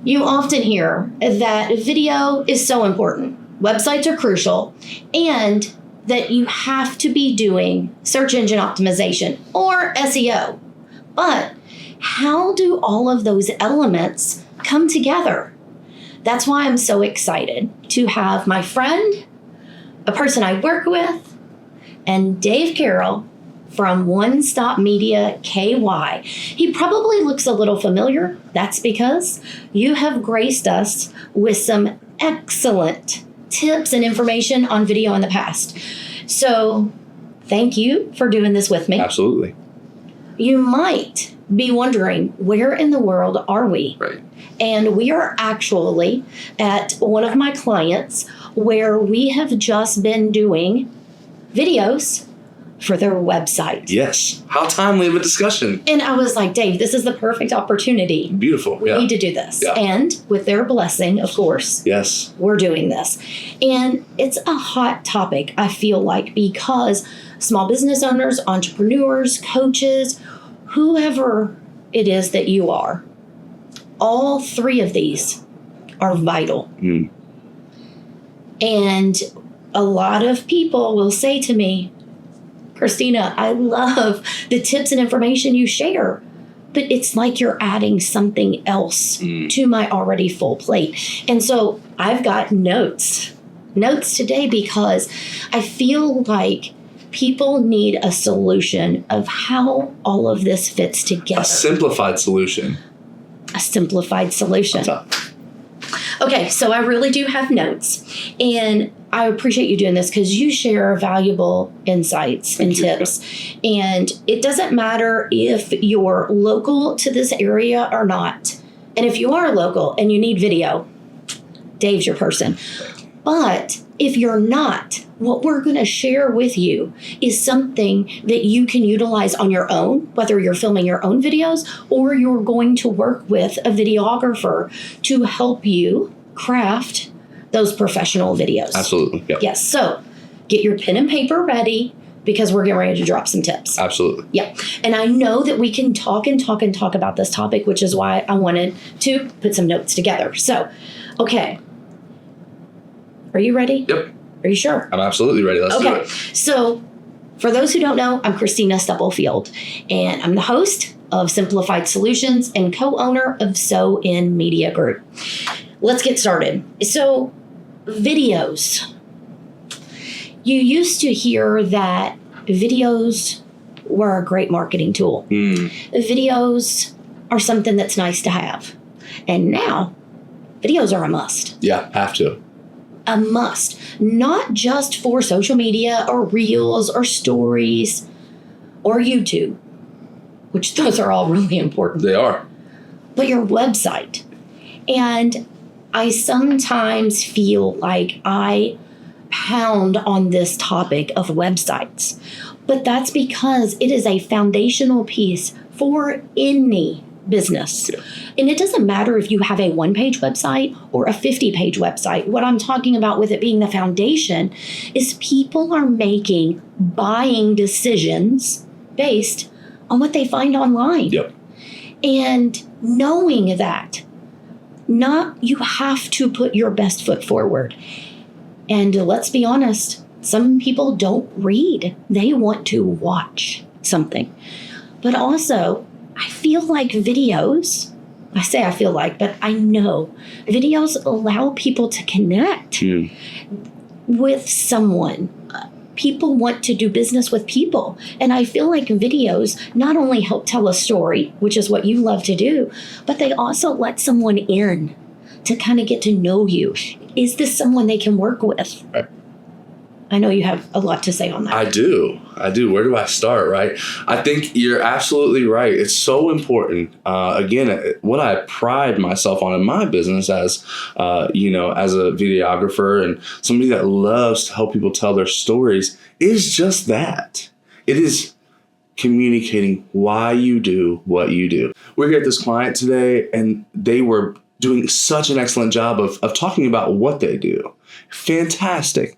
You often hear that video is so important, websites are crucial, and that you have to be doing search engine optimization or SEO. But how do all of those elements come together? That's why I'm so excited to have my friend, a person I work with, and Dave Carroll from One Stop Media KY. He probably looks a little familiar. That's because you have graced us with some excellent tips and information on video in the past. So thank you for doing this with me. Absolutely. You might be wondering, where in the world are we? Right. And we are actually at one of my clients where we have just been doing videos for their website. Yes. How timely of a discussion. And I was like, Dave, this is the perfect opportunity. Beautiful. We need to do this. Yeah. And with their blessing, of course, yes, we're doing this. And it's a hot topic, I feel like, because small business owners, entrepreneurs, coaches, whoever it is that you are, all three of these are vital. And a lot of people will say to me, Kristina, I love the tips and information you share, but it's like you're adding something else to my already full plate. And so I've got notes today because I feel like people need a solution of how all of this fits together. a simplified solution. A simplified solution. Okay, so I really do have notes, and I appreciate you doing this because you share valuable insights and tips. And it doesn't matter if you're local to this area or not. And if you are local and you need video, Dave's your person. But if you're not, what we're going to share with you is something that you can utilize on your own, whether you're filming your own videos or you're going to work with a videographer to help you craft those professional videos. Absolutely. Yep. Yes. So get your pen and paper ready because we're getting ready to drop some tips. Absolutely. Yeah. And I know that we can talk about this topic, which is why I wanted to put some notes together. So, okay. Are you ready? Yep. Are you sure? I'm absolutely ready. Let's do it. So for those who don't know, I'm Kristina Stubblefield, and I'm the host of Simplified Solutions and co-owner of So In Media Group. Let's get started. So videos. You used to hear that videos were a great marketing tool. Videos are something that's nice to have. And now videos are a must. Yeah, have to. A must, not just for social media or reels or stories or YouTube, which those are all really important. They are. But your website. And I sometimes feel like I pound on this topic of websites, but that's because it is a foundational piece for any business. Yeah. And it doesn't matter if you have a 1-page website or a 50-page website. What I'm talking about with it being the foundation is people are making buying decisions based on what they find online. Yep. And knowing that, you have to put your best foot forward. And let's be honest, some people don't read. They want to watch something. But also, I feel like videos, I feel like, but I know videos allow people to connect with someone. People want to do business with people. And I feel like videos not only help tell a story, which is what you love to do, but they also let someone in to kind of get to know you. Is this someone they can work with? Right. I know you have a lot to say on that. I do. Where do I start, right? I think you're absolutely right. It's so important. Again, what I pride myself on in my business as a videographer and somebody that loves to help people tell their stories is just that. It is communicating why you do what you do. We're here at this client today, and they were doing such an excellent job of talking about what they do. Fantastic.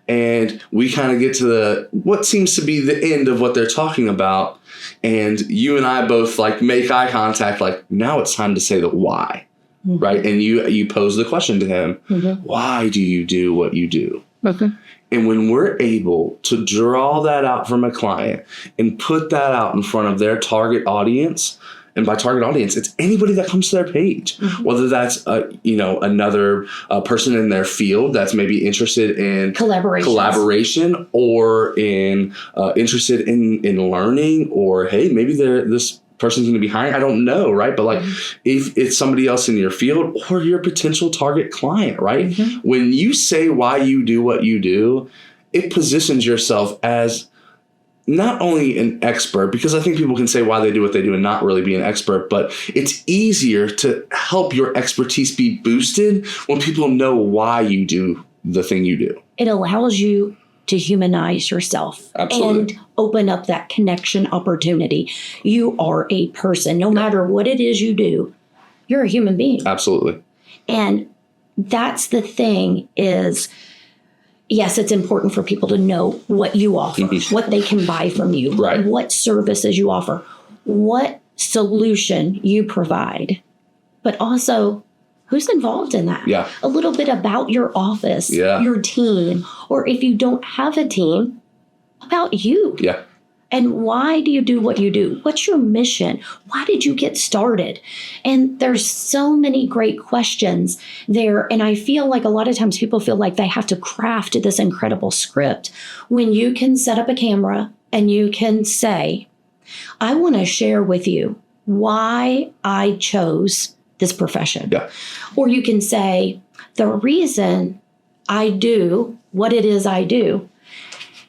And we kind of get to what seems to be the end of what they're talking about. And you and I both make eye contact, now it's time to say the why. right? And you pose the question to him, why do you do what you do? Okay. And when we're able to draw that out from a client and put that out in front of their target audience, and by target audience, it's anybody that comes to their page, whether that's another person in their field that's maybe interested in collaboration or in interested in learning, or hey, maybe this person's going to be hiring. I don't know, right? But like if it's somebody else in your field or your potential target client, right? When you say why you do what you do, it positions yourself as not only an expert, because I think people can say why they do what they do and not really be an expert, but it's easier to help your expertise be boosted when people know why you do the thing you do. It allows you to humanize yourself. Absolutely. And open up that connection opportunity. You are a person. No matter what it is you do, you're a human being. Absolutely. And that's the thing is, yes, it's important for people to know what you offer, what they can buy from you, right, what services you offer, what solution you provide, but also who's involved in that? Yeah. A little bit about your office, your team, or if you don't have a team, about you. Yeah. And why do you do what you do? What's your mission? Why did you get started? And there's so many great questions there. And I feel like a lot of times people feel like they have to craft this incredible script when you can set up a camera and you can say, I want to share with you why I chose this profession. Yeah. Or you can say, the reason I do what it is I do.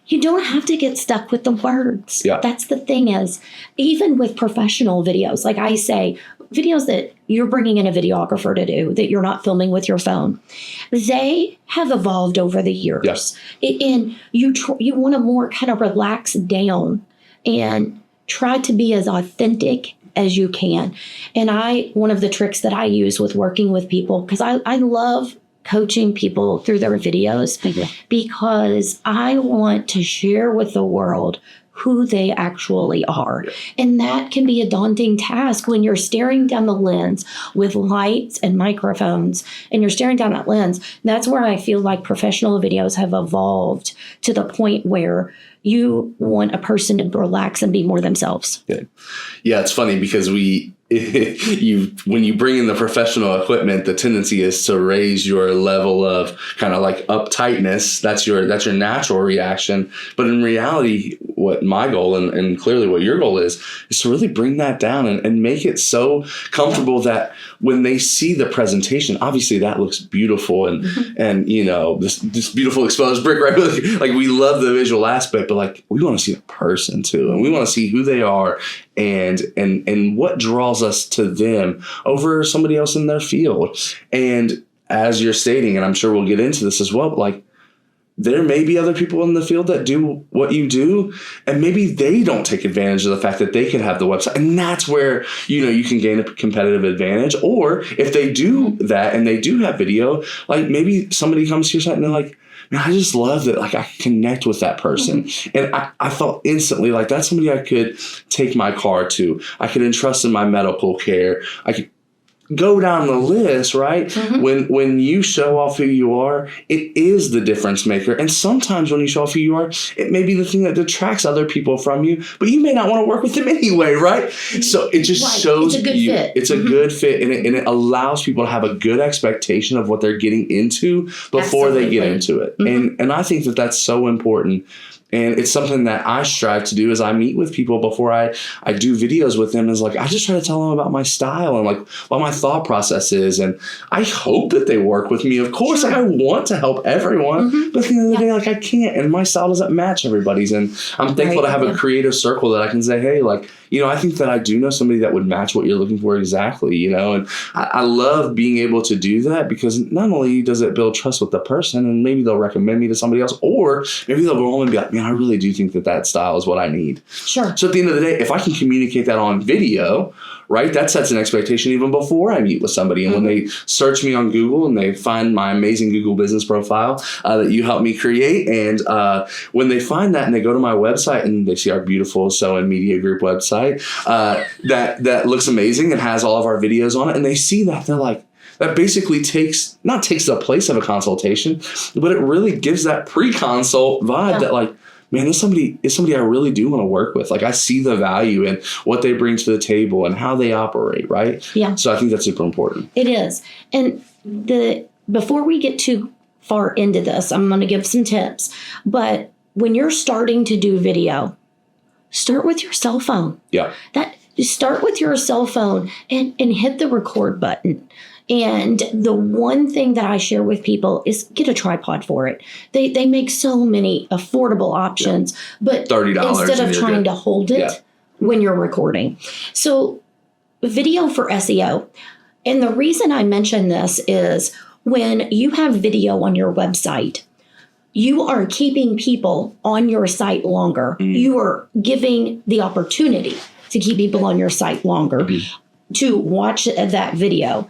You don't have to get stuck with the words. Yeah. That's the thing is, even with professional videos, like I say, videos that you're bringing in a videographer to do, that you're not filming with your phone, they have evolved over the years. Yeah. And you want to more kind of relax down and try to be as authentic as you can. And one of the tricks that I use with working with people, because I love coaching people through their videos, because I want to share with the world who they actually are. And that can be a daunting task when you're staring down the lens with lights and microphones, and you're staring down that lens. That's where I feel like professional videos have evolved to the point where you want a person to relax and be more themselves. Good. Yeah, it's funny because when you bring in the professional equipment, the tendency is to raise your level of kind of like uptightness. That's your natural reaction. But in reality, what my goal and clearly what your goal is to really bring that down and make it so comfortable that when they see the presentation, obviously that looks beautiful and this beautiful exposed brick, right? Like we love the visual aspect, but like we want to see the person too, and we want to see who they are and what draws us to them over somebody else in their field. And as you're stating, and I'm sure we'll get into this as well, but like there may be other people in the field that do what you do, and maybe they don't take advantage of the fact that they can have the website. And that's where, you can gain a competitive advantage. Or if they do that and they do have video, like maybe somebody comes to your site and they're like, man, I just love that. Like I connect with that person. And I felt instantly like that's somebody I could take my car to. I could entrust in my medical care. I could go down the list, right? When you show off who you are, it is the difference maker. And sometimes when you show off who you are, it may be the thing that detracts other people from you, but you may not want to work with them anyway, right? So it just shows it's a good fit. It's a good fit, and it allows people to have a good expectation of what they're getting into before they get into it. And I think that that's so important. And it's something that I strive to do as I meet with people before I do videos with them, is like, I just try to tell them about my style and like what my thought process is. And I hope that they work with me. Of course, I want to help everyone, but at the end of the day, like I can't, and my style doesn't match everybody's. And I'm thankful to have a creative circle that I can say, hey, like, I think that I do know somebody that would match what you're looking for exactly, and I love being able to do that, because not only does it build trust with the person, and maybe they'll recommend me to somebody else, or maybe they'll go home and be like, man, I really do think that style is what I need. Sure. So at the end of the day, if I can communicate that on video, right, that sets an expectation even before I meet with somebody. And when they search me on Google and they find my amazing Google business profile that you helped me create, and when they find that and they go to my website and they see our beautiful Sew & Media Group website that looks amazing and has all of our videos on it, and they see that, they're like, that basically takes the place of a consultation, but it really gives that pre-consult vibe that like, man, this is somebody I really do want to work with. Like I see the value in what they bring to the table and how they operate, right? Yeah. So I think that's super important. It is. And before we get too far into this, I'm going to give some tips. But when you're starting to do video, start with your cell phone. Yeah. Start with your cell phone and hit the record button. And the one thing that I share with people is get a tripod for it. They make so many affordable options, but $30 instead of trying to hold it when you're recording. So video for SEO. And the reason I mention this is when you have video on your website, you are keeping people on your site longer. You are giving the opportunity to keep people on your site longer to watch that video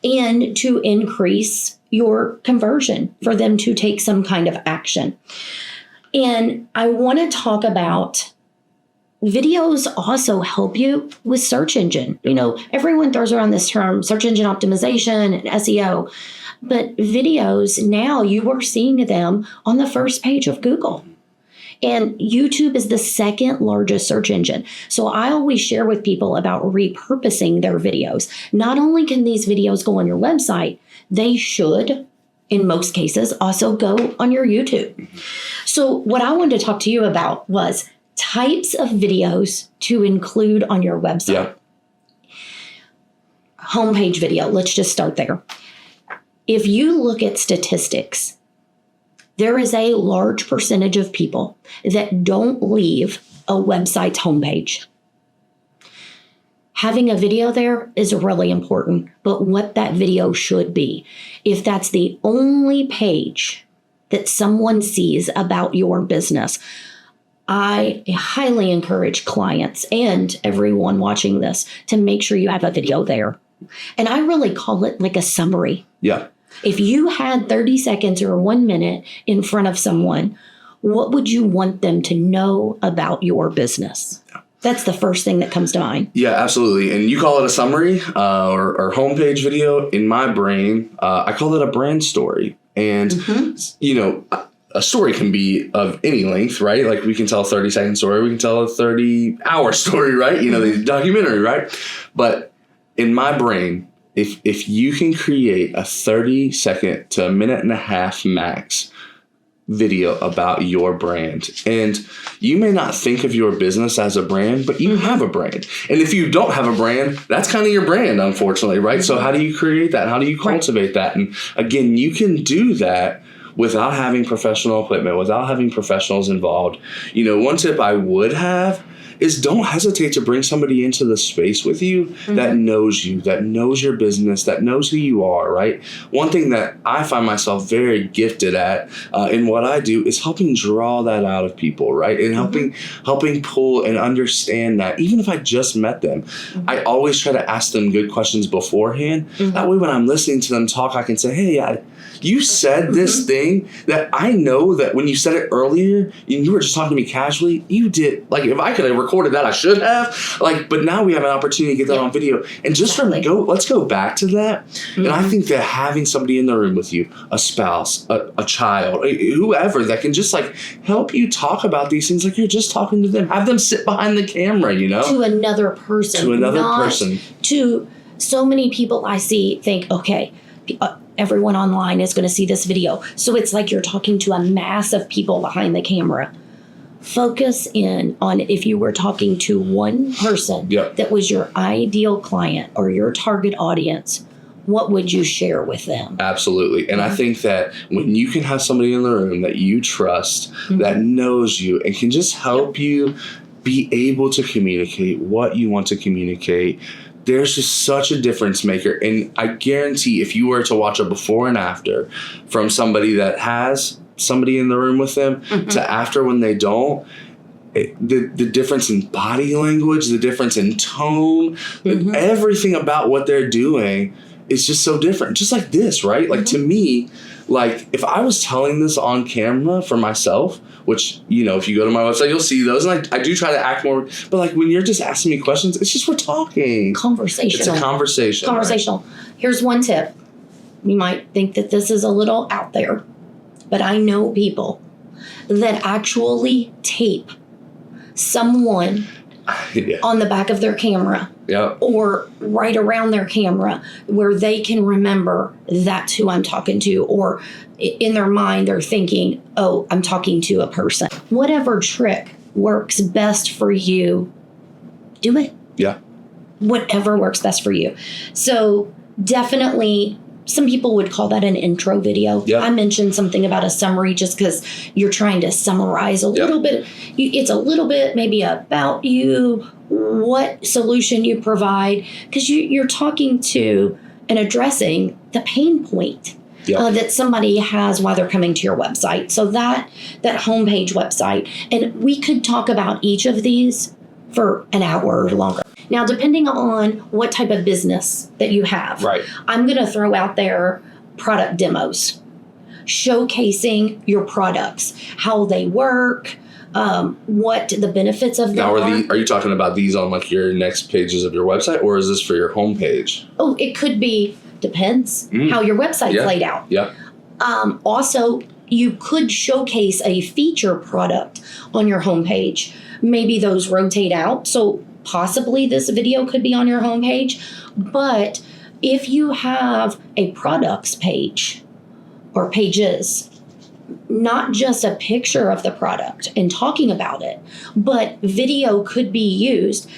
and to increase your conversion for them to take some kind of action. And I want to talk about videos also help you with search engine. You know, everyone throws around this term search engine optimization and SEO, but videos now you are seeing them on the first page of Google. And YouTube is the second largest search engine. So I always share with people about repurposing their videos. Not only can these videos go on your website, they should, in most cases, also go on your YouTube. So what I wanted to talk to you about was types of videos to include on your website. Yeah. Homepage video, let's just start there. If you look at statistics, there is a large percentage of people that don't leave a website's homepage. Having a video there is really important, but what that video should be, if that's the only page that someone sees about your business, I highly encourage clients and everyone watching this to make sure you have a video there. And I really call it like a summary. Yeah. If you had 30 seconds or 1 minute in front of someone, what would you want them to know about your business? That's the first thing that comes to mind. Yeah, absolutely. And you call it a summary or homepage video. In my brain, I call it a brand story. And, you know, a story can be of any length, right? Like we can tell a 30-second story. We can tell a 30-hour story, right? You know, the documentary, right? But in my brain, if you can create a 30-second to a minute and a half max video about your brand, and you may not think of your business as a brand, but you have a brand. And if you don't have a brand, that's kind of your brand, unfortunately, right? So how do you create that? How do you cultivate that? And again, you can do that without having professional equipment, without having professionals involved. You know, one tip I would have is don't hesitate to bring somebody into the space with you that knows you, that knows your business, that knows who you are, right? One thing that I find myself very gifted at in what I do is helping draw that out of people, right? And helping pull and understand that, even if I just met them, I always try to ask them good questions beforehand. That way when I'm listening to them talk, I can say, hey, you said this thing that I know that when you said it earlier and you were just talking to me casually, you did, like, if I could have recorded that, I should have, like, but now we have an opportunity to get that on video. And just let's go back to that. And I think that having somebody in the room with you, a spouse, a child, whoever that can just like help you talk about these things, like you're just talking to them, have them sit behind the camera, you know, to another person, to so many people I see think, okay, everyone online is going to see this video. So it's like you're talking to a mass of people behind the camera. Focus in on if you were talking to one person that was your ideal client or your target audience, what would you share with them? Absolutely. And I think that when you can have somebody in the room that you trust, that knows you and can just help you be able to communicate what you want to communicate, there's just such a difference maker. And I guarantee if you were to watch a before and after from somebody that has somebody in the room with them to after when they don't, the difference in body language, the difference in tone, everything about what they're doing is just so different. Just like this, right? Like to me, like if I was telling this on camera for myself, which, you know, if you go to my website, you'll see those. And I do try to act more, but like when you're just asking me questions, it's just we're talking. Conversational. It's a conversation. Conversational. Right? Here's one tip. You might think that this is a little out there, but I know people that actually tape someone on the back of their camera or right around their camera where they can remember that's who I'm talking to, or in their mind they're thinking, oh, I'm talking to a person. Whatever trick works best for you, do it. Yeah. Whatever works best for you. So definitely, some people would call that an intro video. Yep. I mentioned something about a summary just because you're trying to summarize a little bit. It's a little bit maybe about you, what solution you provide, because you're talking to and addressing the pain point that somebody has while they're coming to your website. So that homepage website. And we could talk about each of these for an hour or longer. Now, depending on what type of business that you have, I'm going to throw out there product demos, showcasing your products, how they work, what the benefits of them are. Now, are you talking about these on like your next pages of your website, or is this for your homepage? Oh, it could be, depends how your website's laid out. Yeah. Also, you could showcase a feature product on your homepage. Maybe those rotate out. So possibly this video could be on your homepage. But if you have a products page or pages, not just a picture of the product and talking about it, but video could be used,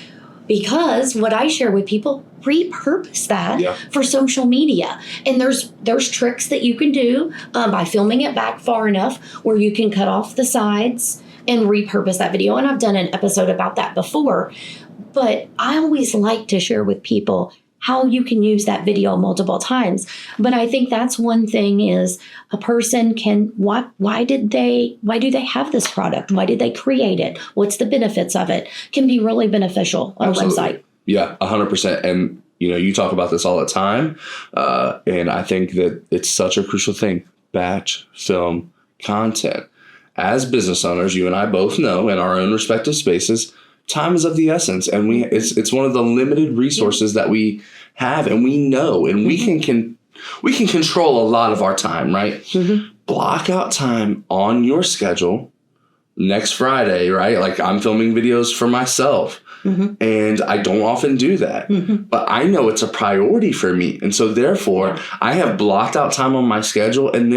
because what I share with people, repurpose that for social media. And there's tricks that you can do by filming it back far enough where you can cut off the sides and repurpose that video. And I've done an episode about that before. But I always like to share with people how you can use that video multiple times. But I think that's one thing is a person can, why do they have this product? Why did they create it? What's the benefits of it? Can be really beneficial on a website. Yeah, 100%. And, you talk about this all the time. And I think that it's such a crucial thing. Batch film content. As business owners, you and I both know in our own respective spaces, time is of the essence, and it's one of the limited resources that we have, and we know, and we can control a lot of our time, right? Block out time on your schedule next Friday, right? Like I'm filming videos for myself, and I don't often do that, but I know it's a priority for me, and so therefore I have blocked out time on my schedule, and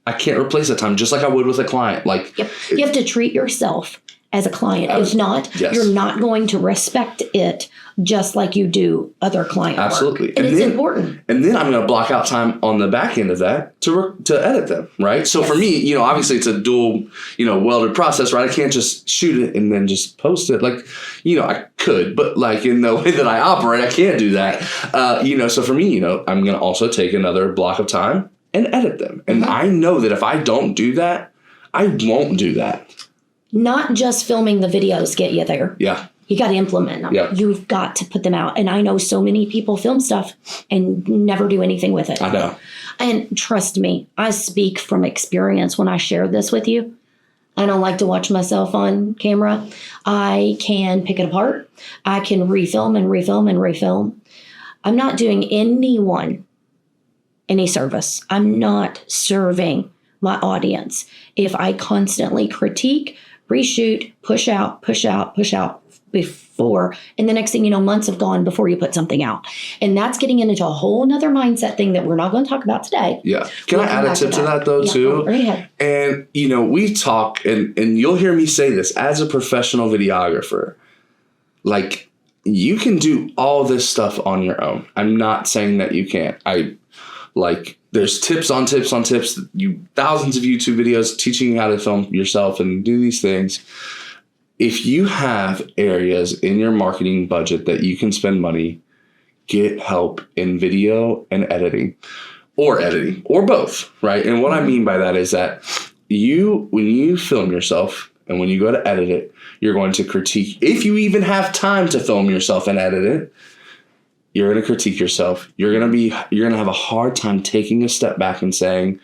I can't replace that time, just like I would with a client. Like you have to treat yourself as a client. If not, you're not going to respect it just like you do other client Absolutely. work. And it's important. And then I'm going to block out time on the back end of that to edit them, right? So for me, obviously it's a dual, welded process, right? I can't just shoot it and then just post it. Like, I could, but like in the way that I operate, I can't do that. So for me, I'm going to also take another block of time and edit them. And I know that if I don't do that, I won't do that. Not just filming the videos get you there. Yeah. You got to implement them. Yeah. You've got to put them out. And I know so many people film stuff and never do anything with it. I know. And trust me, I speak from experience when I share this with you. I don't like to watch myself on camera. I can pick it apart. I can refilm and refilm and refilm. I'm not doing anyone any service. I'm not serving my audience if I constantly critique, reshoot, push out before, and the next thing you know, months have gone before you put something out. And that's getting into a whole nother mindset thing that we're not going to talk about today. Yeah. Can I add a tip to that though, too? Right ahead. And, we talk, and you'll hear me say this as a professional videographer, like you can do all this stuff on your own. I'm not saying that you can't. There's tips on tips on tips, thousands of YouTube videos teaching you how to film yourself and do these things. If you have areas in your marketing budget that you can spend money, get help in video and editing or both, right? And what I mean by that is that when you film yourself and when you go to edit it, you're going to critique. If you even have time to film yourself and edit it, you're going to critique yourself. You're going to have a hard time taking a step back and saying,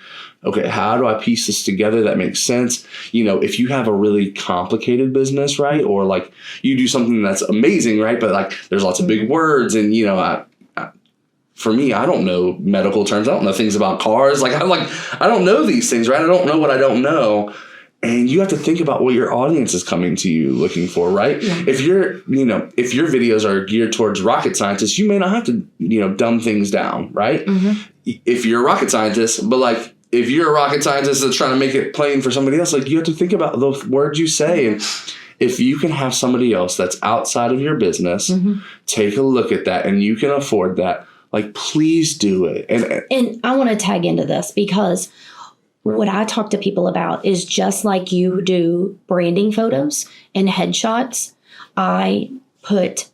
okay, how do I piece this together that makes sense? If you have a really complicated business, right? Or like you do something that's amazing, right? But like there's lots of big words and, for me, I don't know medical terms. I don't know things about cars. I don't know these things, right? I don't know what I don't know. And you have to think about what your audience is coming to you looking for, right? Yeah. If your videos are geared towards rocket scientists, you may not have to, dumb things down, right? Mm-hmm. If you're a rocket scientist, but if you're a rocket scientist that's trying to make it plain for somebody else, you have to think about the words you say. And if you can have somebody else that's outside of your business, take a look at that and you can afford that, please do it. And I want to tag into this because what I talk to people about is just like you do branding photos and headshots, I put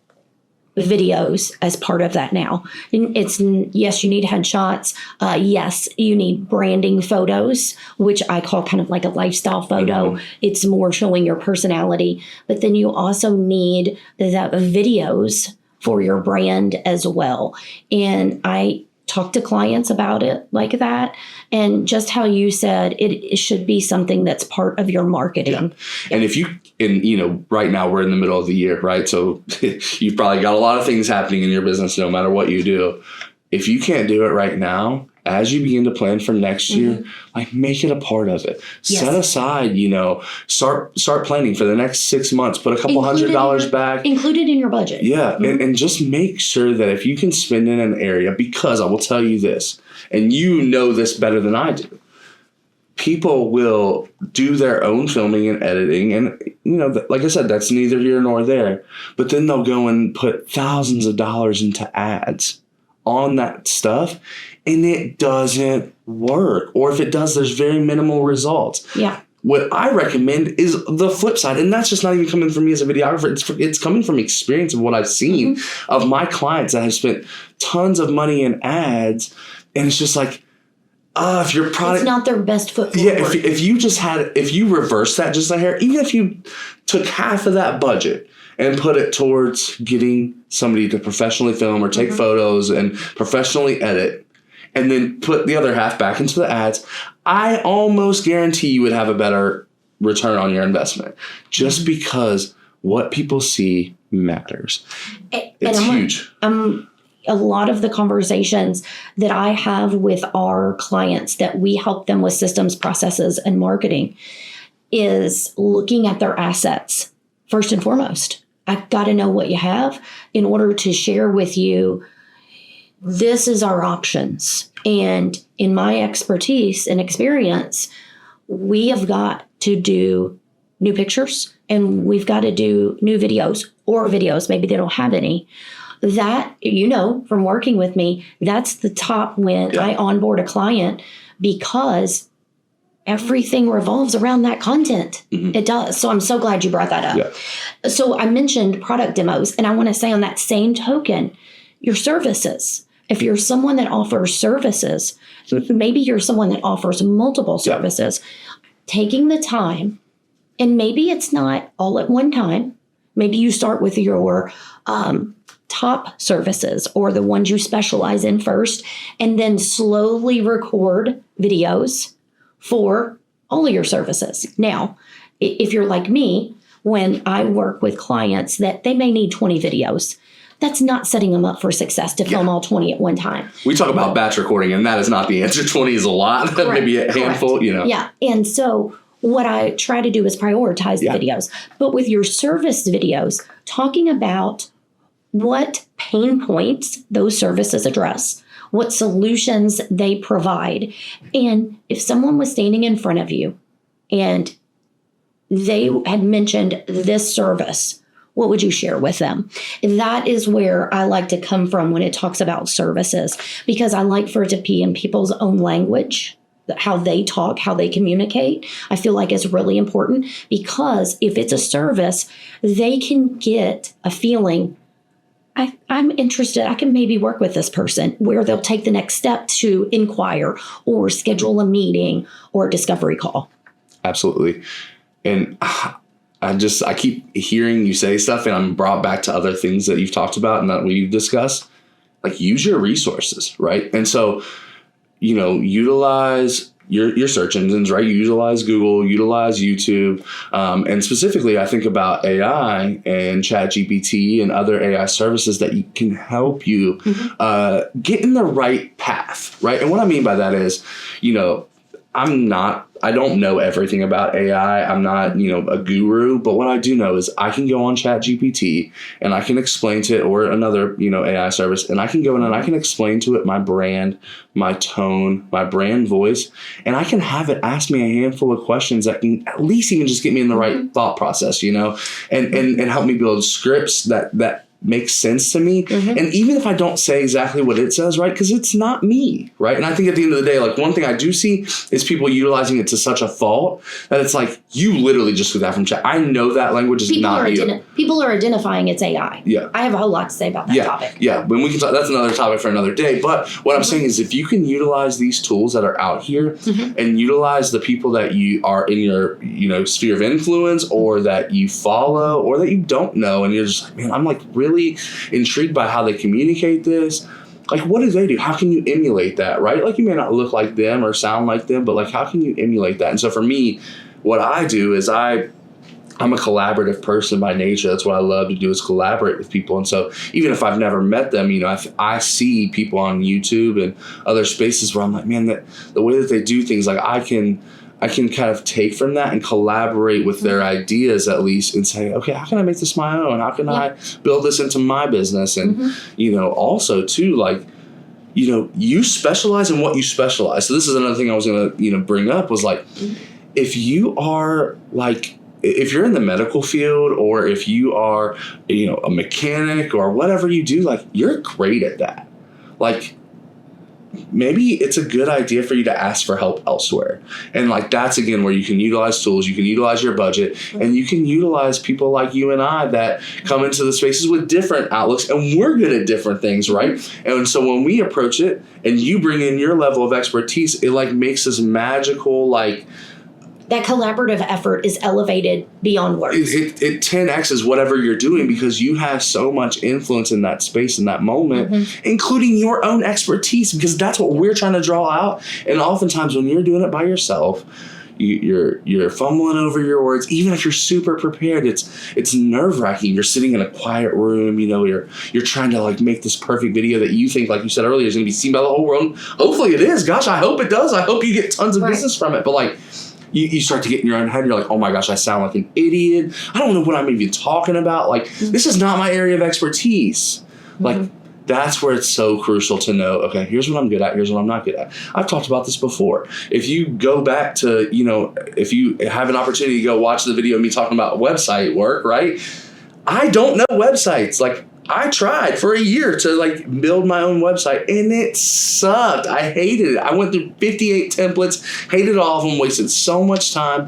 videos as part of that now. It's yes, you need headshots. Yes, you need branding photos, which I call kind of like a lifestyle photo. Mm-hmm. It's more showing your personality. But then you also need the videos for your brand as well. And I talk to clients about it like that. And just how you said, it should be something that's part of your marketing. Yeah. And right now we're in the middle of the year, right? So you've probably got a lot of things happening in your business, no matter what you do. If you can't do it right now, as you begin to plan for next year, make it a part of it. Yes. Set aside, start planning for the next 6 months. Put a couple $100 back. Include it in your budget. Yeah, and just make sure that if you can spend in an area, because I will tell you this, and you know this better than I do, people will do their own filming and editing, and like I said, that's neither here nor there. But then they'll go and put thousands of dollars into ads on that stuff, and it doesn't work. Or if it does, there's very minimal results. Yeah. What I recommend is the flip side, and that's just not even coming from me as a videographer. It's coming from experience of what I've seen of my clients that have spent tons of money in ads, and it's just if your product, it's not their best foot forward. Yeah, if you reverse that just a hair, even if you took half of that budget and put it towards getting somebody to professionally film or take photos and professionally edit, and then put the other half back into the ads, I almost guarantee you would have a better return on your investment, just because what people see matters. It's huge. A lot of the conversations that I have with our clients that we help them with systems, processes, and marketing is looking at their assets first and foremost. I've got to know what you have in order to share with you, this is our options. And in my expertise and experience, we have got to do new pictures and we've got to do new videos, or videos, maybe they don't have any. That, from working with me, that's the top when I onboard a client, because everything revolves around that content. Mm-hmm. It does. So I'm so glad you brought that up. Yeah. So I mentioned product demos, and I want to say on that same token, your services. If you're someone that offers services, maybe you're someone that offers multiple services, taking the time, and maybe it's not all at one time. Maybe you start with your top services or the ones you specialize in first, and then slowly record videos for all of your services. Now, if you're like me, when I work with clients that they may need 20 videos, that's not setting them up for success to film all 20 at one time. We talk about batch recording, and that is not the answer. 20 is a lot, maybe a handful, Yeah, and so what I try to do is prioritize the videos. But with your service videos, talking about what pain points those services address, what solutions they provide. And if someone was standing in front of you and they had mentioned this service, what would you share with them? And that is where I like to come from when it talks about services, because I like for it to be in people's own language. How they talk, how they communicate, I feel like is really important, because if it's a service, they can get a feeling, I'm interested, I can maybe work with this person, where they'll take the next step to inquire or schedule a meeting or a discovery call. Absolutely. And I keep hearing you say stuff, and I'm brought back to other things that you've talked about and that we've discussed. Use your resources, right? And so, utilize your search engines, right? You utilize Google, utilize YouTube. And specifically, I think about AI and ChatGPT and other AI services that can help you get in the right path, right? And what I mean by that is, I don't know everything about AI. I'm not, a guru, but what I do know is I can go on ChatGPT and I can explain to it, or another, AI service, and I can go in and I can explain to it my brand, my tone, my brand voice, and I can have it ask me a handful of questions that can at least even just get me in the right thought process, and help me build scripts that makes sense to me. And even if I don't say exactly what it says, right, because it's not me, right? And I think at the end of the day, like, one thing I do see is people utilizing it to such a fault that it's like, you literally just took that from chat. I know that language is not you. People are identifying it's AI. Yeah. I have a whole lot to say about that topic. Yeah, when we can talk, that's another topic for another day. But what I'm saying is, if you can utilize these tools that are out here and utilize the people that you are in your, sphere of influence, or that you follow, or that you don't know, and you're just like, man, I'm like really intrigued by how they communicate this. Like, what do they do? How can you emulate that, right? Like, you may not look like them or sound like them, but like, how can you emulate that? And so for me, what I do is I'm a collaborative person by nature. That's what I love to do, is collaborate with people. And so even if I've never met them, I see people on YouTube and other spaces where I'm like, man, that the way that they do things, like I can kind of take from that and collaborate with their ideas, at least, and say, okay, how can I make this my own? How can I build this into my business? And, also too, like, you specialize in what you specialize. So this is another thing I was going to, bring up, was like, if you are like, if you're in the medical field, or if you are, a mechanic or whatever you do, like, you're great at that. Like, maybe it's a good idea for you to ask for help elsewhere. And like, that's again where you can utilize tools, you can utilize your budget, and you can utilize people like you and I that come into the spaces with different outlooks, and we're good at different things, right? And so when we approach it and you bring in your level of expertise, it like makes this magical, like, that collaborative effort is elevated beyond words. It 10x's whatever you're doing, because you have so much influence in that space, in that moment, including your own expertise, because that's what we're trying to draw out. And oftentimes when you're doing it by yourself, you're fumbling over your words. Even if you're super prepared, it's nerve-wracking. You're sitting in a quiet room, you're trying to like make this perfect video that you think, like you said earlier, is going to be seen by the whole world. Hopefully it is. Gosh, I hope it does. I hope you get tons of business from it. But like, you start to get in your own head, and you're like, oh my gosh, I sound like an idiot. I don't know what I'm even talking about. Like, this is not my area of expertise. Like, that's where it's so crucial to know, okay, here's what I'm good at, here's what I'm not good at. I've talked about this before. If you go back to, if you have an opportunity to go watch the video of me talking about website work, right? I don't know websites. Like, I tried for a year to like build my own website, and it sucked. I hated it. I went through 58 templates, hated all of them, wasted so much time.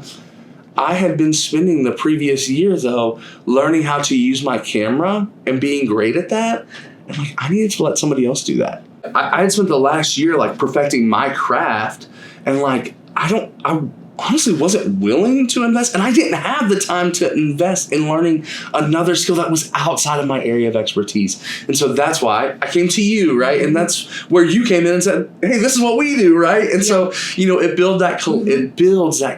I had been spending the previous year, though, learning how to use my camera and being great at that. And like, I needed to let somebody else do that. I had spent the last year like perfecting my craft, and like, I honestly wasn't willing to invest, and I didn't have the time to invest in learning another skill that was outside of my area of expertise. And so that's why I came to you, right? And that's where you came in and said, hey, this is what we do, right? And so, it builds that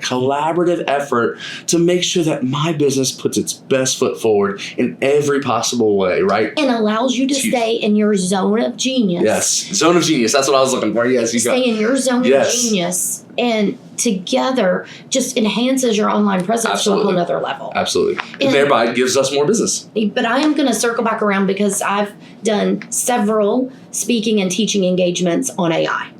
collaborative effort to make sure that my business puts its best foot forward in every possible way, right? And allows you to stay in your zone of genius. Yes, zone of genius. That's what I was looking for. Yes, you stay in your zone of genius. And together just enhances your online presence to a whole nother level. Absolutely. And thereby gives us more business. But I am going to circle back around, because I've done several speaking and teaching engagements on AI.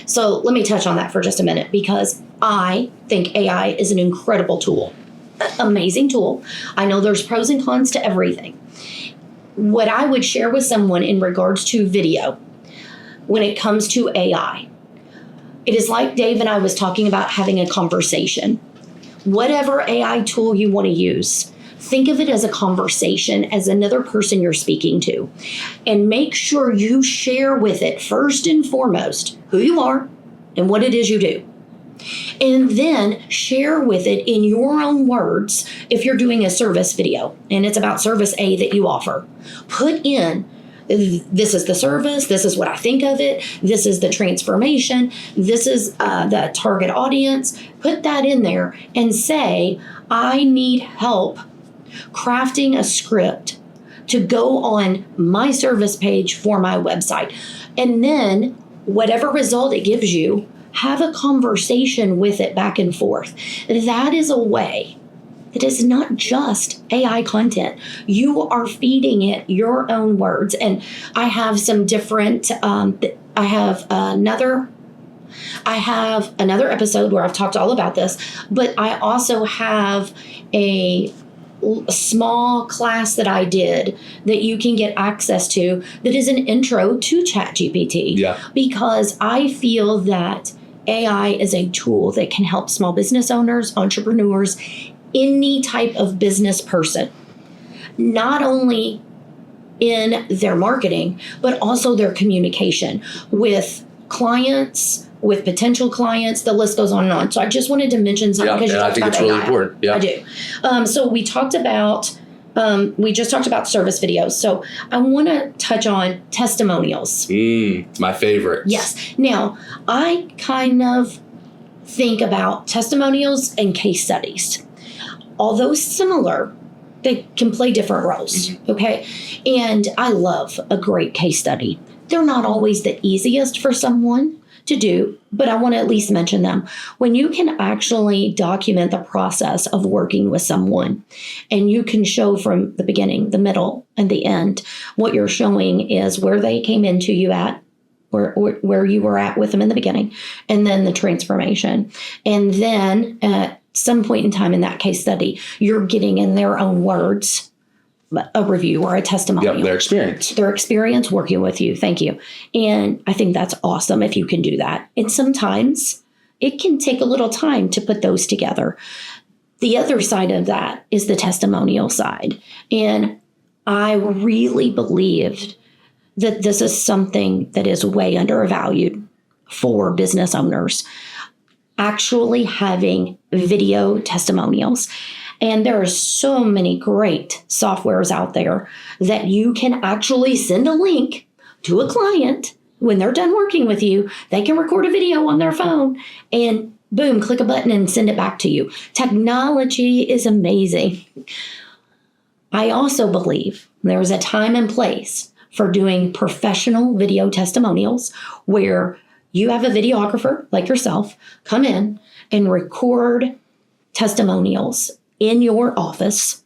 So let me touch on that for just a minute, because I think AI is an incredible tool. Amazing tool. I know there's pros and cons to everything. What I would share with someone in regards to video, when it comes to AI, it is like Dave and I was talking about having a conversation. Whatever AI tool you want to use, think of it as a conversation, as another person you're speaking to. And make sure you share with it, first and foremost, who you are and what it is you do. And then share with it in your own words, if you're doing a service video and it's about service A that you offer, put in This is the service. This is what I think of it. This is the transformation. This is the target audience. Put that in there and say, I need help crafting a script to go on my service page for my website. And then whatever result it gives you, have a conversation with it back and forth. That is a way. It is not just AI content. You are feeding it your own words. And I have some different, I have another episode where I've talked all about this, but I also have a small class that I did that you can get access to that is an intro to ChatGPT. Yeah. Because I feel that AI is a tool that can help small business owners, entrepreneurs, any type of business person, not only in their marketing, but also their communication with clients, with potential clients. The list goes on and on. So I just wanted to mention something because you talked about AI. I think it's really important. Yeah, I do. So we talked about, we just talked about service videos. So I want to touch on testimonials. My favorite. Yes. Now, I kind of think about testimonials and case studies. Although similar, they can play different roles, okay? And I love a great case study. They're not always the easiest for someone to do, but I want to at least mention them. When you can actually document the process of working with someone, and you can show from the beginning, the middle, and the end, what you're showing is where they came into you at, where you were at with them in the beginning, and then the transformation. And then at some point in time in that case study, you're getting in their own words a review or a testimonial. Yeah, their experience. Their experience working with you. Thank you. And I think that's awesome if you can do that. And sometimes it can take a little time to put those together. The other side of that is the testimonial side. And I really believed that this is something that is way undervalued for business owners, actually having video testimonials. And there are so many great softwares out there that you can actually send a link to a client when they're done working with you. They can record a video on their phone and boom, click a button and send it back to you. Technology is amazing. I also believe there is a time and place for doing professional video testimonials where you have a videographer like yourself come in and record testimonials in your office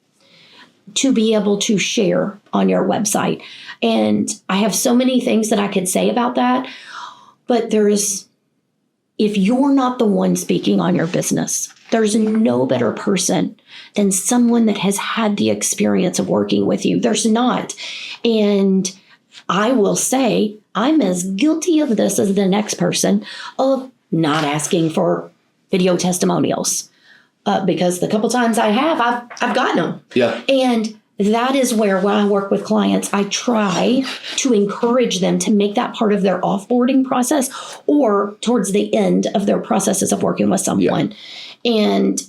to be able to share on your website. And I have so many things that I could say about that, but if you're not the one speaking on your business, there's no better person than someone that has had the experience of working with you. There's not. And I will say I'm as guilty of this as the next person of not asking for video testimonials. Because the couple times I have, I've gotten them. Yeah. And that is where when I work with clients, I try to encourage them to make that part of their offboarding process or towards the end of their processes of working with someone. Yeah. And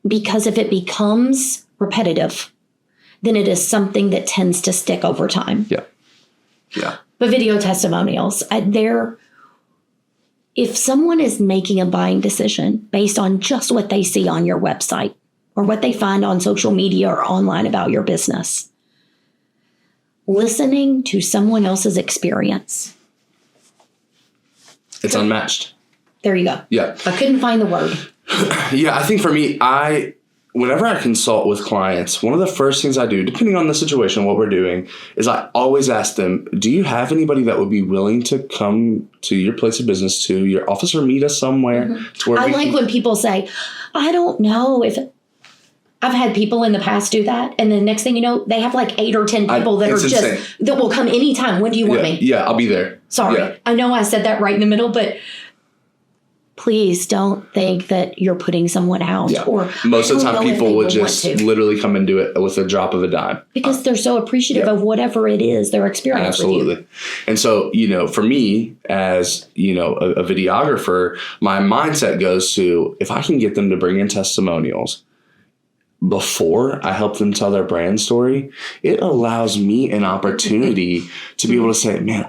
because if it becomes repetitive, then it is something that tends to stick over time. Yeah. Yeah. But video testimonials, if someone is making a buying decision based on just what they see on your website or what they find on social media or online about your business, listening to someone else's experience. It's unmatched. There you go. Yeah. I couldn't find the word. Yeah, I think for me, whenever I consult with clients, one of the first things I do, depending on the situation, what we're doing, is I always ask them, do you have anybody that would be willing to come to your place of business, to your office, or meet us somewhere? Mm-hmm. To where when people say, I don't know if... I've had people in the past do that, and the next thing you know, they have like 8 or 10 people that will come anytime. When do you want me? Yeah, I'll be there. Sorry. Yeah. I know I said that right in the middle, but... Please don't think that you're putting someone out. Yeah. Or most of the time, people would just literally come and do it with a drop of a dime. Because they're so appreciative of whatever it is they're experiencing. Absolutely. With you. And so, for me, as, a videographer, my mindset goes to, if I can get them to bring in testimonials, before I help them tell their brand story, it allows me an opportunity to be able to say, man,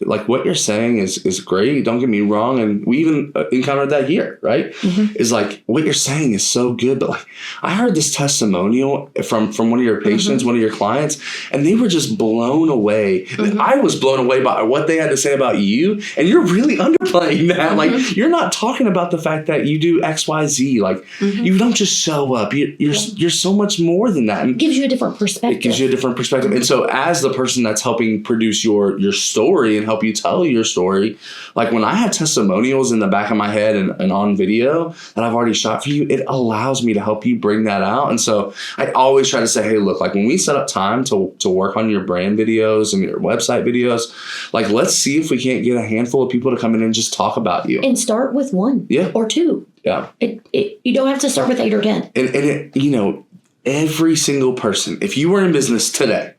like what you're saying is great. Don't get me wrong. And we even encountered that here, right? Is like what you're saying is so good. But like I heard this testimonial from one of your patients, one of your clients, and they were just blown away. I was blown away by what they had to say about you. And you're really underplaying that. Like you're not talking about the fact that you do X, Y, Z. Like you don't just show up. You're so much more than that. It gives you a different perspective. It gives you a different perspective. And so as the person that's helping produce your story and help you tell your story, like when I have testimonials in the back of my head and on video that I've already shot for you, it allows me to help you bring that out. And so I always try to say, hey, look, like when we set up time to work on your brand videos and your website videos, like let's see if we can't get a handful of people to come in and just talk about you. And start with 1 or 2. Yeah. You don't have to start with 8 or 10. And it, every single person, if you were in business today,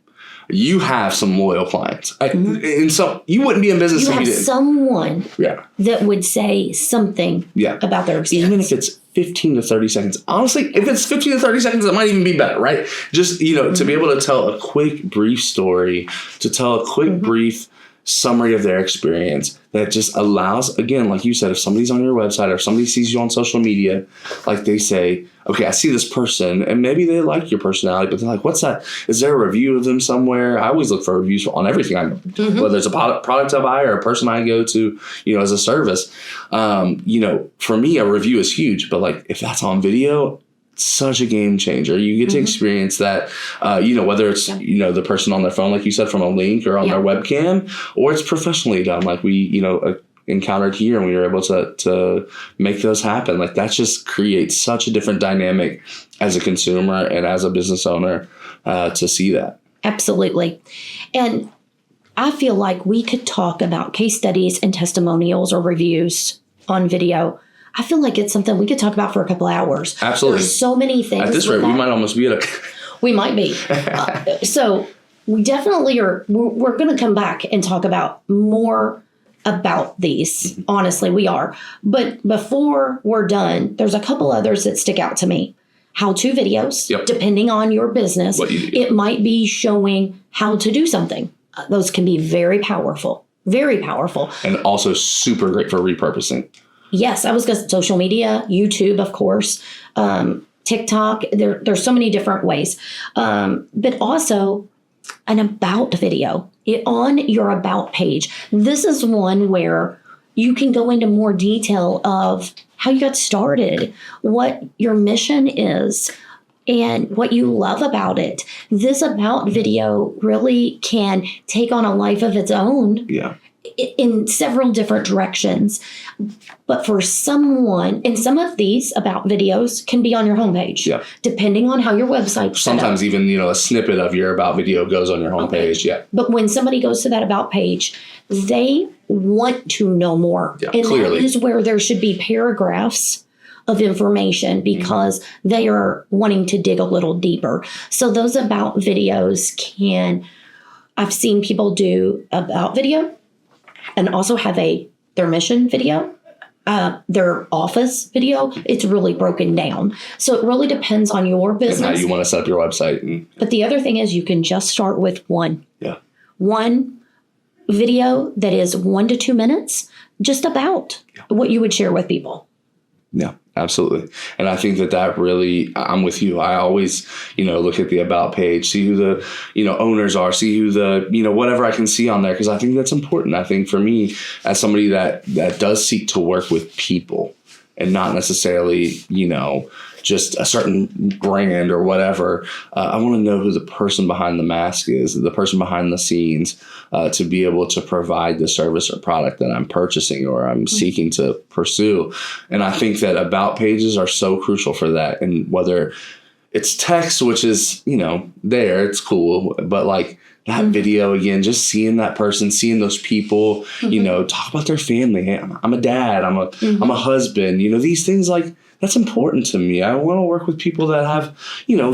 you have some loyal clients. And so you wouldn't be in business if you didn't. You have someone that would say something about their experience. Even if it's 15 to 30 seconds. Honestly, if it's 15 to 30 seconds, it might even be better, right? Just, to be able to tell a quick, brief story, to tell a quick, brief summary of their experience that just allows, again, like you said, if somebody's on your website or somebody sees you on social media, like they say, okay, I see this person and maybe they like your personality, but they're like, what's that? Is there a review of them somewhere? I always look for reviews on everything I do, whether it's a product I buy or a person I go to, as a service. For me, a review is huge, but like if that's on video, such a game changer. You get to experience that, whether it's, the person on their phone, like you said, from a link or on their webcam, or it's professionally done. Like we, encountered here and we were able to make those happen. Like that just creates such a different dynamic as a consumer and as a business owner to see that. Absolutely. And I feel like we could talk about case studies and testimonials or reviews on video. I feel like it's something we could talk about for a couple hours. Absolutely. There's so many things. At this rate, we might almost be at a... We might be. So we definitely are. We're going to come back and talk about more about these. Honestly, we are. But before we're done, there's a couple others that stick out to me. How-to videos, depending on your business. What you do. It might be showing how to do something. Those can be very powerful. Very powerful. And also super great for repurposing. Yes, I was going to social media, YouTube, of course, TikTok. There's so many different ways. But also an about video on your about page. This is one where you can go into more detail of how you got started, what your mission is, and what you love about it. This about video really can take on a life of its own. Yeah. In several different directions. But for someone, and some of these about videos can be on your homepage, depending on how your website's set up. Sometimes even, a snippet of your about video goes on your homepage. Okay. Yeah. But when somebody goes to that about page, they want to know more. Yeah, and clearly. That is where there should be paragraphs of information because they are wanting to dig a little deeper. So those about videos I've seen people do about video and also have their mission video, their office video. It's really broken down. So it really depends on your business. And how you want to set up your website. But the other thing is you can just start with one. Yeah. One video that is 1 to 2 minutes, just about what you would share with people. Yeah, absolutely. And I think that really, I'm with you. I always, look at the about page, see who the, owners are, see who the, whatever I can see on there. Because I think that's important. I think for me, as somebody that does seek to work with people and not necessarily, just a certain brand or whatever, I want to know who the person behind the mask is, the person behind the scenes, to be able to provide the service or product that I'm purchasing or I'm seeking to pursue. And I think that about pages are so crucial for that. And whether it's text, which is, there, it's cool, but like that video again, just seeing that person, seeing those people, talk about their family. Hey, I'm a dad, I'm a husband, these things like, that's important to me. I want to work with people that have,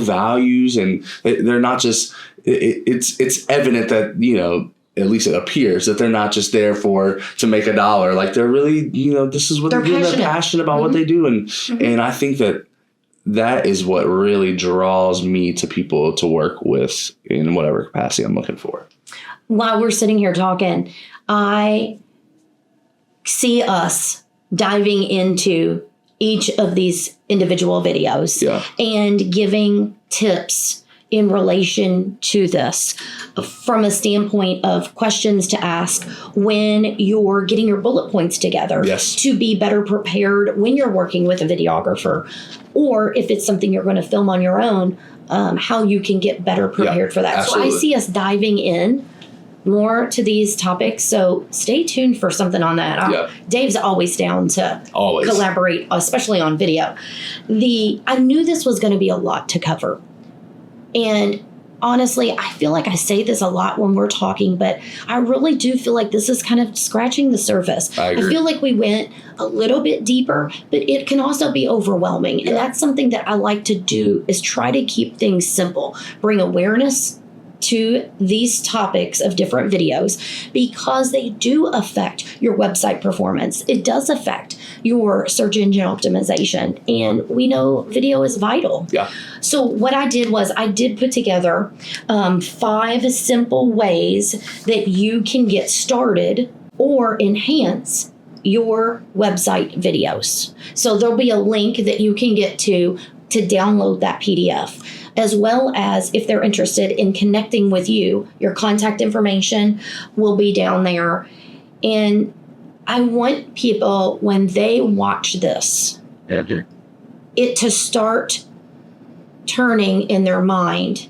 values, and they're not just, it's evident that, at least it appears that they're not just there to make $1. Like they're really, this is what they're doing. They're passionate about what they do. And I think that that is what really draws me to people to work with in whatever capacity I'm looking for. While we're sitting here talking, I see us diving into each of these individual videos and giving tips in relation to this from a standpoint of questions to ask when you're getting your bullet points together to be better prepared when you're working with a videographer, or if it's something you're going to film on your own, how you can get better prepared for that. Absolutely. So I see us diving in more to these topics. So stay tuned for something on that. Dave's always down to collaborate, especially on video. I knew this was going to be a lot to cover. And honestly, I feel like I say this a lot when we're talking, but I really do feel like this is kind of scratching the surface. I agree. I feel like we went a little bit deeper, but it can also be overwhelming. And that's something that I like to do, is try to keep things simple, bring awareness to these topics of different videos, because they do affect your website performance. It does affect your search engine optimization. And we know video is vital. So what I did was I did put together 5 simple ways that you can get started or enhance your website videos. So there'll be a link that you can get to download that PDF, as well as if they're interested in connecting with you, your contact information will be down there. And I want people, when they watch this, it to start turning in their mind,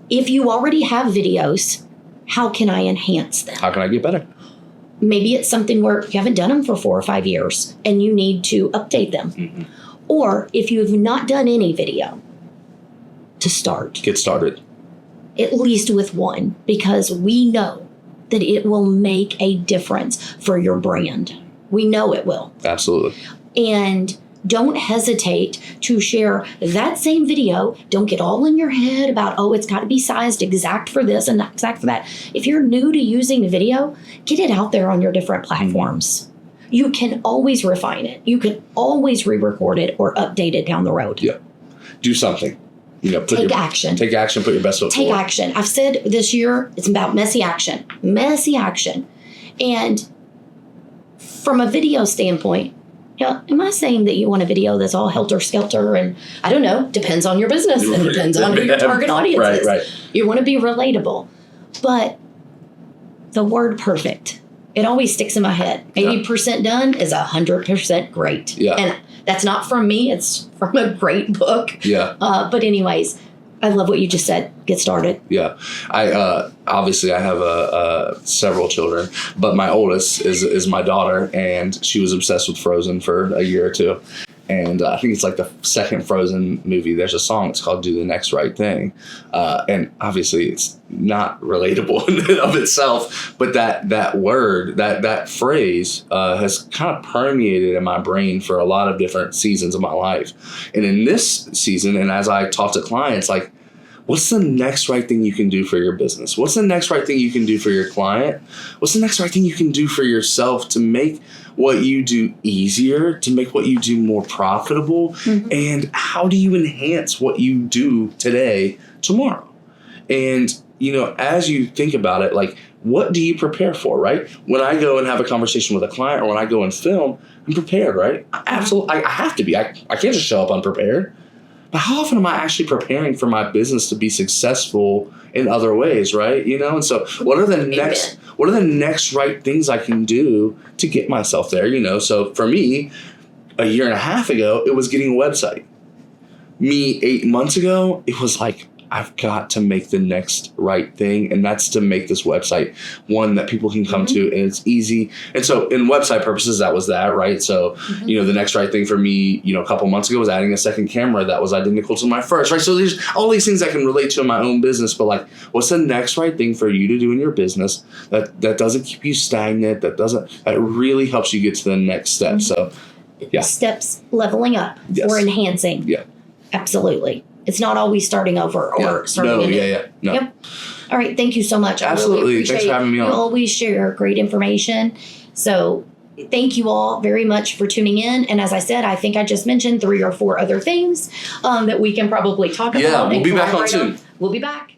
if you already have videos, how can I enhance them? How can I get better? Maybe it's something where you haven't done them for 4 or 5 years and you need to update them. Or if you have not done any video, to start. Get started. At least with one, because we know that it will make a difference for your brand. We know it will. Absolutely. And don't hesitate to share that same video. Don't get all in your head about, it's got to be sized exact for this and not exact for that. If you're new to using video, get it out there on your different platforms. You can always refine it. You can always re-record it or update it down the road. Do something. Take action. Take action. Put your best foot forward. Take action. I've said this year, it's about messy action. Messy action. And from a video standpoint, am I saying that you want a video that's all helter-skelter? And I don't know. Depends on your business. And depends on who your target audience is. Right. You want to be relatable. But the word perfect, it always sticks in my head. 80% done is 100% great. And that's not from me. It's from a great book. But anyways, I love what you just said. Get started. I obviously I have several children, but my oldest is my daughter, and she was obsessed with Frozen for a year or two. And I think it's like the second Frozen movie. There's a song. It's called "Do the Next Right Thing," and obviously it's not relatable in and of itself. But that word, that phrase, has kind of permeated in my brain for a lot of different seasons of my life. And in this season, and as I talk to clients, like, what's the next right thing you can do for your business? What's the next right thing you can do for your client? What's the next right thing you can do for yourself to make what you do easier, to make what you do more profitable? And how do you enhance what you do today, tomorrow? And, as you think about it, like, what do you prepare for, right? When I go and have a conversation with a client, or when I go and film, I'm prepared, right? Absolutely. I have to be. I can't just show up unprepared. But how often am I actually preparing for my business to be successful in other ways, right? And so what are the next right things I can do to get myself there? So for me, a year and a half ago, it was getting a website. Me 8 months ago, it was like, I've got to make the next right thing, and that's to make this website one that people can come to, and it's easy. And so in website purposes, that was that, right? So, the next right thing for me, a couple months ago was adding a second camera that was identical to my first, right? So there's all these things I can relate to in my own business, but like, what's the next right thing for you to do in your business that doesn't keep you stagnant, that really helps you get to the next step? So, steps leveling up or enhancing. Absolutely. It's not always starting over or starting anew. No. Yep. All right. Thank you so much. Absolutely. I really appreciate Thanks for having me on. You always share great information. So thank you all very much for tuning in. And as I said, I think I just mentioned 3 or 4 other things that we can probably talk about. Yeah, we'll be back on collaborate soon. We'll be back.